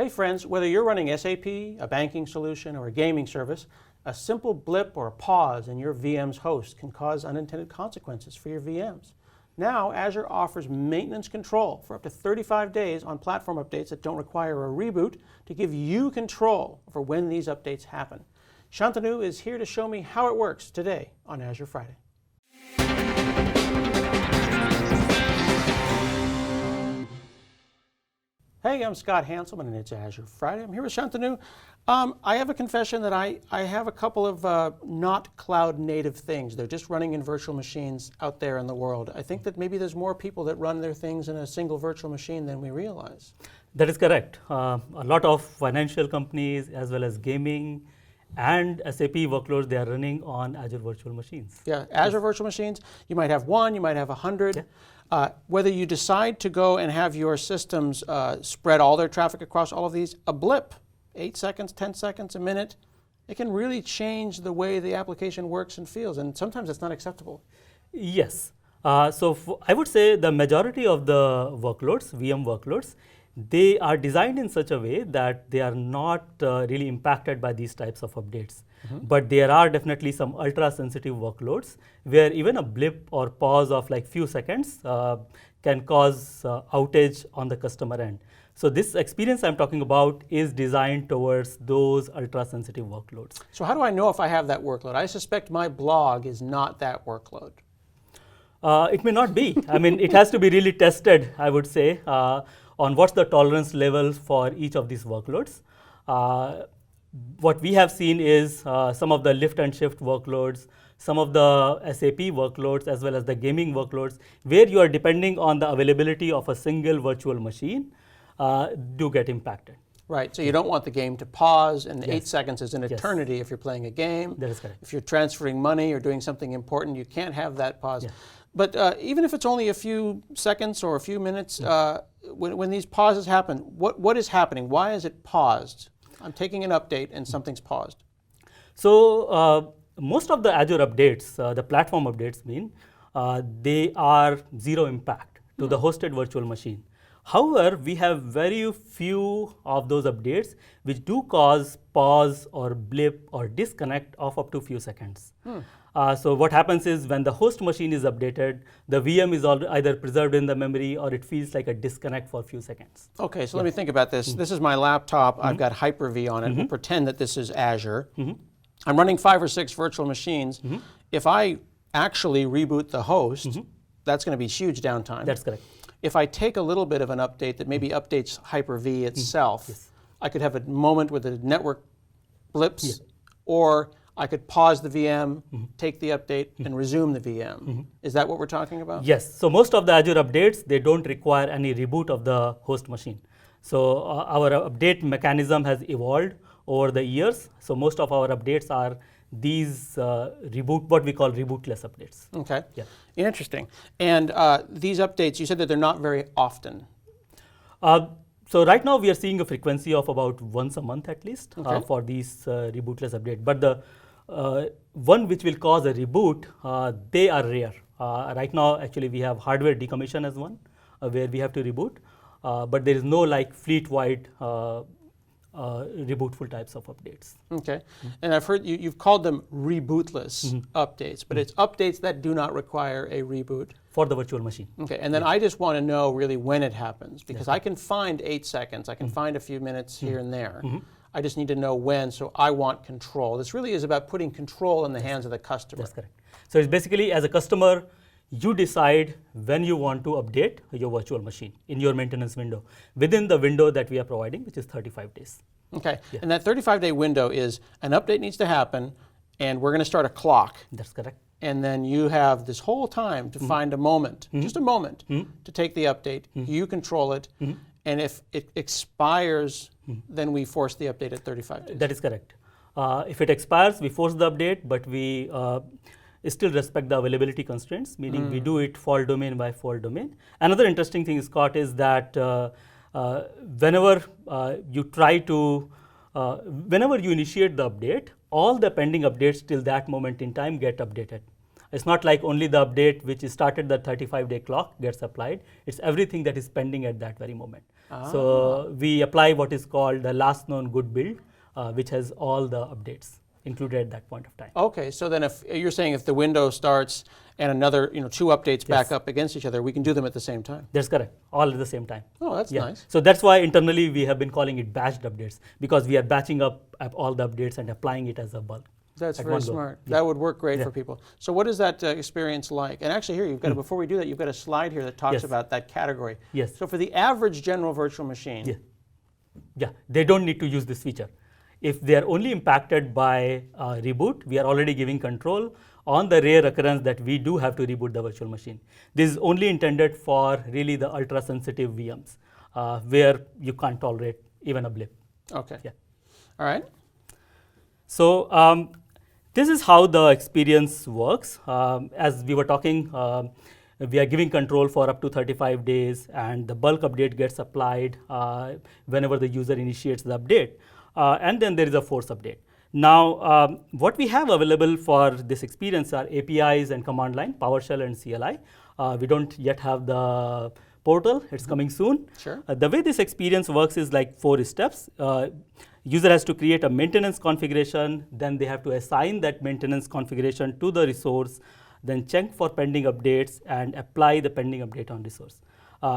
Hey friends, whether you're running SAP, a banking solution, or a gaming service, a simple blip or a pause in your VM's host can cause unintended consequences for your VMs. Now, Azure offers maintenance control for up to 35 days on platform updates that don't require a reboot to give you control over when these updates happen. Shantanu is here to show me how it works today on Azure Friday. Hey, I'm Scott Hanselman and it's Azure Friday. I'm here with Shantanu. I have a confession that I have a couple of not cloud native things. They're just running in virtual machines out there in the world. I think that maybe there's more people that run their things in a single virtual machine than we realize. That is correct. A lot of financial companies as well as gaming and SAP workloads, they are running on Azure virtual machines. Yeah, Azure virtual machines, you might have one, you might have 100. Yeah. Whether you decide to go and have your systems spread all their traffic across all of these, a blip, 8 seconds, 10 seconds, a minute, it can really change the way the application works and feels, and sometimes it's not acceptable. Yes. I would say the majority of the workloads, VM workloads, they are designed in such a way that they are not really impacted by these types of updates. But there are definitely some ultra-sensitive workloads where even a blip or pause of like few seconds can cause outage on the customer end. So this experience I'm talking about is designed towards those ultra-sensitive workloads. So how do I know if I have that workload? I suspect my blog is not that workload. It may not be. I mean, it has to be really tested, I would say, on what's the tolerance level for each of these workloads. What we have seen is some of the lift and shift workloads, some of the SAP workloads, as well as the gaming workloads, where you are depending on the availability of a single virtual machine, do get impacted. Right, so you don't want the game to pause, and Yes. 8 seconds is an eternity if you're playing a game. That is correct. If you're transferring money or doing something important, you can't have that pause. Yeah. But even if it's only a few seconds or a few minutes, when these pauses happen, what is happening? Why is it paused? I'm taking an update and something's paused. So most of the Azure updates, the platform updates they are zero impact to the hosted virtual machine. However, we have very few of those updates which do cause pause or blip or disconnect of up to few seconds. So what happens is when the host machine is updated, the VM is either preserved in the memory or it feels like a disconnect for a few seconds. Okay, so let me think about this. This is my laptop. I've got Hyper-V on it. We'll pretend that this is Azure. I'm running 5 or 6 virtual machines. If I actually reboot the host, that's going to be huge downtime. That's correct. If I take a little bit of an update that maybe updates Hyper-V itself, I could have a moment where the network blips, or I could pause the VM, take the update, and resume the VM. Is that what we're talking about? Yes. So most of the Azure updates, they don't require any reboot of the host machine. So our update mechanism has evolved over the years. So most of our updates are these what we call rebootless updates. Okay. Yeah. Interesting. And these updates, you said that they're not very often. So right now we are seeing a frequency of about once a month at least for these rebootless updates. But the one which will cause a reboot, they are rare. Right now, actually, we have hardware decommission as one, where we have to reboot. But there is no like fleet-wide rebootful types of updates. Okay. And I've heard you've called them rebootless updates, but it's updates that do not require a reboot. For the virtual machine. Okay, and then I just want to know really when it happens, because I can find 8 seconds, I can find a few minutes here and there. I just need to know when, so I want control. This really is about putting control in the hands of the customer. That's correct. So it's basically, as a customer, you decide when you want to update your virtual machine in your maintenance window, within the window that we are providing, which is 35 days. Okay, and that 35-day window is an update needs to happen, and we're going to start a clock. That's correct. And then you have this whole time to find a moment, just a moment, to take the update. You control it, and if it expires, then we force the update at 35 days. That is correct. If it expires, we force the update, but we still respect the availability constraints, meaning we do it fault domain by fault domain. Another interesting thing, Scott, is that whenever you initiate the update, all the pending updates till that moment in time get updated. It's not like only the update which is started the 35-day clock gets applied. It's everything that is pending at that very moment. So we apply what is called the last known good build, which has all the updates included at that point of time. Okay, so then if you're saying if the window starts and another, two updates back up against each other, we can do them at the same time. That's correct, all at the same time. Oh, that's nice. So that's why internally we have been calling it batched updates, because we are batching up all the updates and applying it as a bulk. That's very smart. That would work great for people. So what is that experience like? And actually here, you've got before we do that, you've got a slide here that talks about that category. Yes. So for the average general virtual machine. They don't need to use this feature. If they are only impacted by reboot, we are already giving control on the rare occurrence that we do have to reboot the virtual machine. This is only intended for really the ultra sensitive VMs where you can't tolerate even a blip. Okay. All right. So this is how the experience works. As we were talking, we are giving control for up to 35 days, and the bulk update gets applied whenever the user initiates the update. And then there is a force update. Now, what we have available for this experience are APIs and command line, PowerShell and CLI. We don't yet have the portal, it's coming soon. Sure. The way this experience works is like 4 steps. User has to create a maintenance configuration, then they have to assign that maintenance configuration to the resource, then check for pending updates and apply the pending update on resource.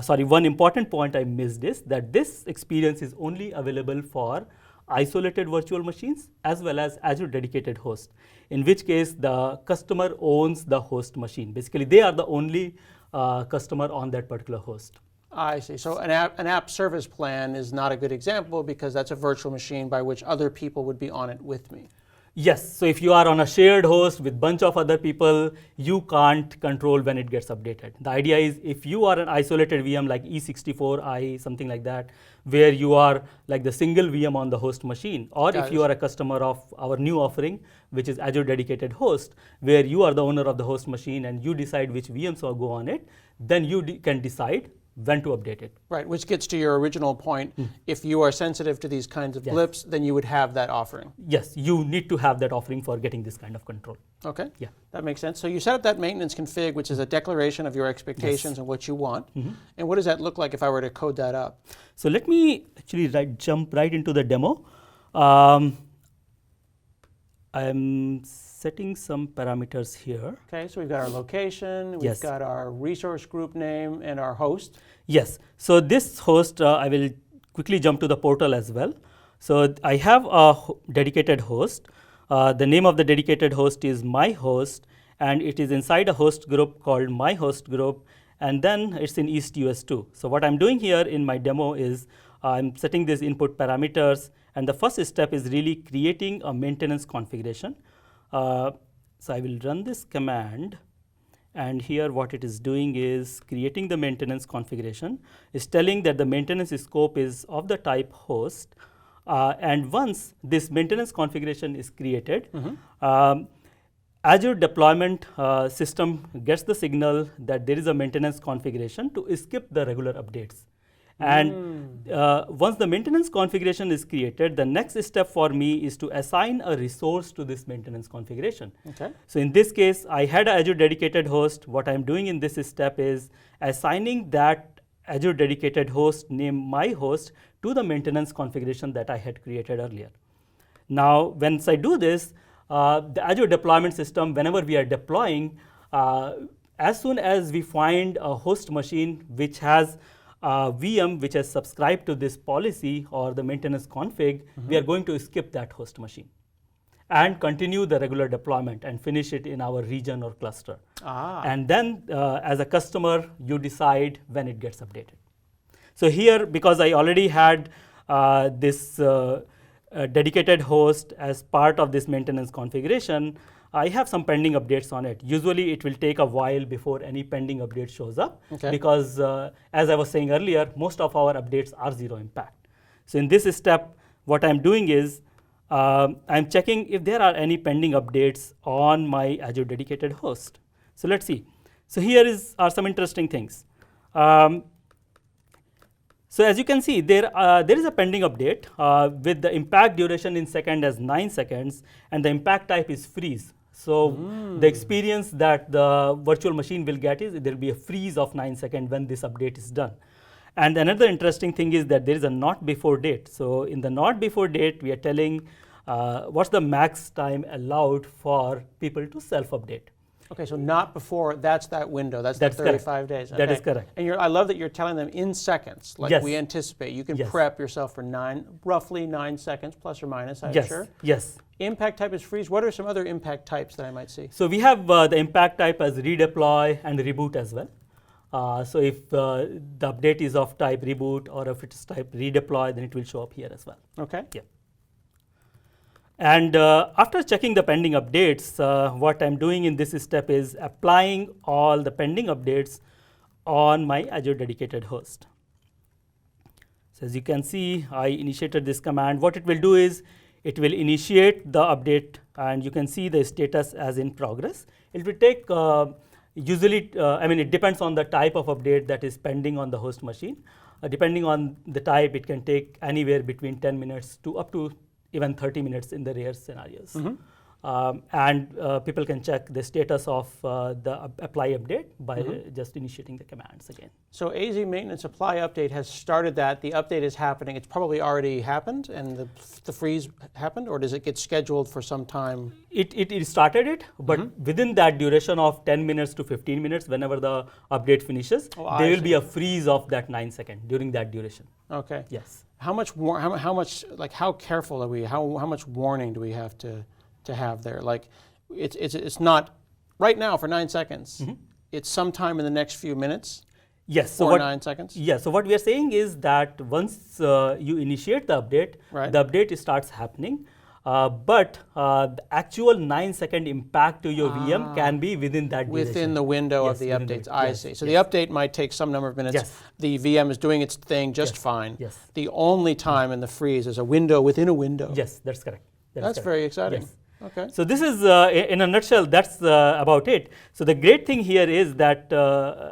Sorry, one important point I missed is that this experience is only available for isolated virtual machines as well as Azure dedicated host, in which case the customer owns the host machine. Basically, they are the only customer on that particular host. I see. So an app service plan is not a good example because that's a virtual machine by which other people would be on it with me. Yes, so if you are on a shared host with bunch of other people, you can't control when it gets updated. The idea is if you are an isolated VM like E64i, something like that, where you are like the single VM on the host machine, or if you are a customer of our new offering, which is Azure dedicated host, where you are the owner of the host machine and you decide which VMs will go on it, then you can decide when to update it. Right, which gets to your original point. If you are sensitive to these kinds of blips, then you would have that offering. Yes, you need to have that offering for getting this kind of control. Okay, that makes sense. So you set up that maintenance config, which is a declaration of your expectations and what you want. And what does that look like if I were to code that up? So let me actually jump right into the demo. I'm setting some parameters here. Okay, so we've got our location, we've got our resource group name, and our host. Yes, so this host, I will quickly jump to the portal as well. So I have a dedicated host. The name of the dedicated host is my host, and it is inside a host group called my host group, and then it's in East US2. So what I'm doing here in my demo is I'm setting these input parameters, and the first step is really creating a maintenance configuration. So I will run this command, and here what it is doing is creating the maintenance configuration. It's telling that the maintenance scope is of the type host, and once this maintenance configuration is created, Azure deployment system gets the signal that there is a maintenance configuration to skip the regular updates. And once the maintenance configuration is created, the next step for me is to assign a resource to this maintenance configuration. Okay. So in this case, I had an Azure dedicated host. What I'm doing in this step is assigning that Azure dedicated host named my host to the maintenance configuration that I had created earlier. Now, once I do this, the Azure deployment system, whenever we are deploying, as soon as we find a host machine which has VM which has subscribed to this policy or the maintenance config, we are going to skip that host machine and continue the regular deployment and finish it in our region or cluster. And then as a customer, you decide when it gets updated. So here, because I already had this dedicated host as part of this maintenance configuration, I have some pending updates on it. Usually it will take a while before any pending update shows up, because as I was saying earlier, most of our updates are zero impact. So in this step, what I'm doing is I'm checking if there are any pending updates on my Azure dedicated host. So let's see. So here are some interesting things. So as you can see, there is a pending update with the impact duration in second as 9 seconds, and the impact type is freeze. So the experience that the virtual machine will get is there will be a freeze of 9 seconds when this update is done. And another interesting thing is that there is a not before date. So in the not before date, we are telling what's the max time allowed for people to self-update. Okay, so not before, that's that window, that's That's the correct. 35 days. That Okay. is correct. And I love that you're telling them in seconds, like Yes. we anticipate. You can Yes. prep yourself for roughly 9 seconds, plus or minus, I'm Yes, sure. yes. Impact type is freeze. What are some other impact types that I might see? So we have the impact type as redeploy and reboot as well. So if the update is of type reboot or if it's type redeploy, then it will show up here as well. Okay. Yeah. And after checking the pending updates, what I'm doing in this step is applying all the pending updates on my Azure dedicated host. So as you can see, I initiated this command. What it will do is it will initiate the update, and you can see the status as in progress. It will take usually, it depends on the type of update that is pending on the host machine. Depending on the type, it can take anywhere between 10 minutes to up to even 30 minutes in the rare scenarios. And people can check the status of the apply update by just initiating the commands again. So AZ maintenance apply update has started that. The update is happening. It's probably already happened and the freeze happened, or does it get scheduled for some time? It started it, but within that duration of 10 minutes to 15 minutes, whenever the update finishes, there will be a freeze of that 9 seconds during that duration. Okay. Yes. How careful are we? How much warning do we have to have there? Like, it's not right now for 9 seconds. It's sometime in the next few minutes. Yes. So 9 seconds. Yes. So what we are saying is that once you initiate the update, Right. the update starts happening. But the actual 9-second impact to your VM can be within that duration. Within the window Yes, of the within updates. the- I yes, see. So yes. the update might take some number of minutes. Yes. The VM is doing its thing just Yes, fine. yes. The only time in the freeze is a window within a window. Yes, that's correct. That's very exciting. Yes. Okay. So this is, in a nutshell, that's about it. So the great thing here is that,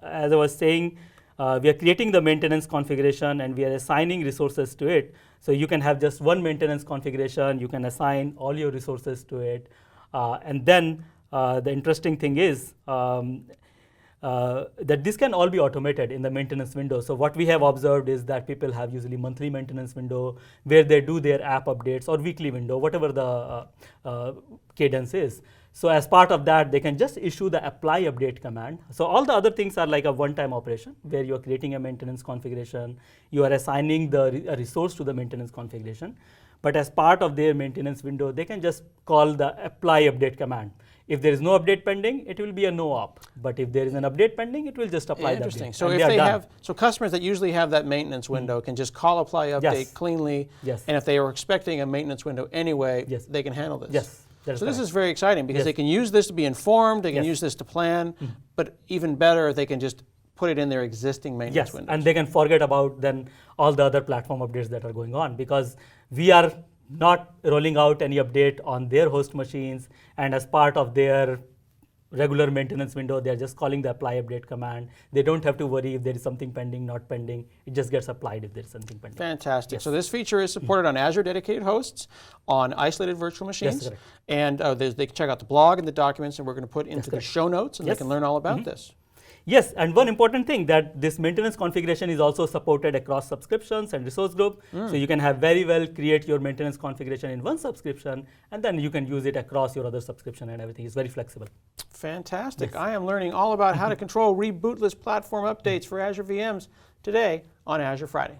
as I was saying, we are creating the maintenance configuration and we are assigning resources to it. So you can have just one maintenance configuration, you can assign all your resources to it. And then the interesting thing is that this can all be automated in the maintenance window. So what we have observed is that people have usually monthly maintenance window where they do their app updates, or weekly window, whatever the cadence is. So as part of that, they can just issue the apply update command. So all the other things are like a one-time operation where you are creating a maintenance configuration, you are assigning a resource to the maintenance configuration. But as part of their maintenance window, they can just call the apply update command. If there is no update pending, it will be a no op. But if there is an update pending, it will just apply the update. Interesting. So and if they are done. so customers that usually have that maintenance window can just call apply update Yes. cleanly. Yes. And if they were expecting a maintenance window anyway, Yes. they can handle this. Yes. That is So this correct. is very exciting because Yes. they can use this to be informed, they can Yes. use this to plan, but even better, they can just put it in their existing maintenance Yes, windows. and they can forget about then all the other platform updates that are going on, because we are not rolling out any update on their host machines, and as part of their regular maintenance window, they are just calling the apply update command. They don't have to worry if there is something pending, not pending. It just gets applied if there is something pending. Fantastic. Yes. So this feature is supported on Azure dedicated hosts, on isolated virtual machines. correct. And they can check out the blog and the documents that we're going to put into the correct. show notes, and Yes. they can learn all about this. Yes, and one important thing, that this maintenance configuration is also supported across subscriptions and resource group. So you can have very well create your maintenance configuration in one subscription, and then you can use it across your other subscription and everything. It's very flexible. Fantastic. Yes. I am learning all about how to control rebootless platform updates for Azure VMs today on Azure Friday.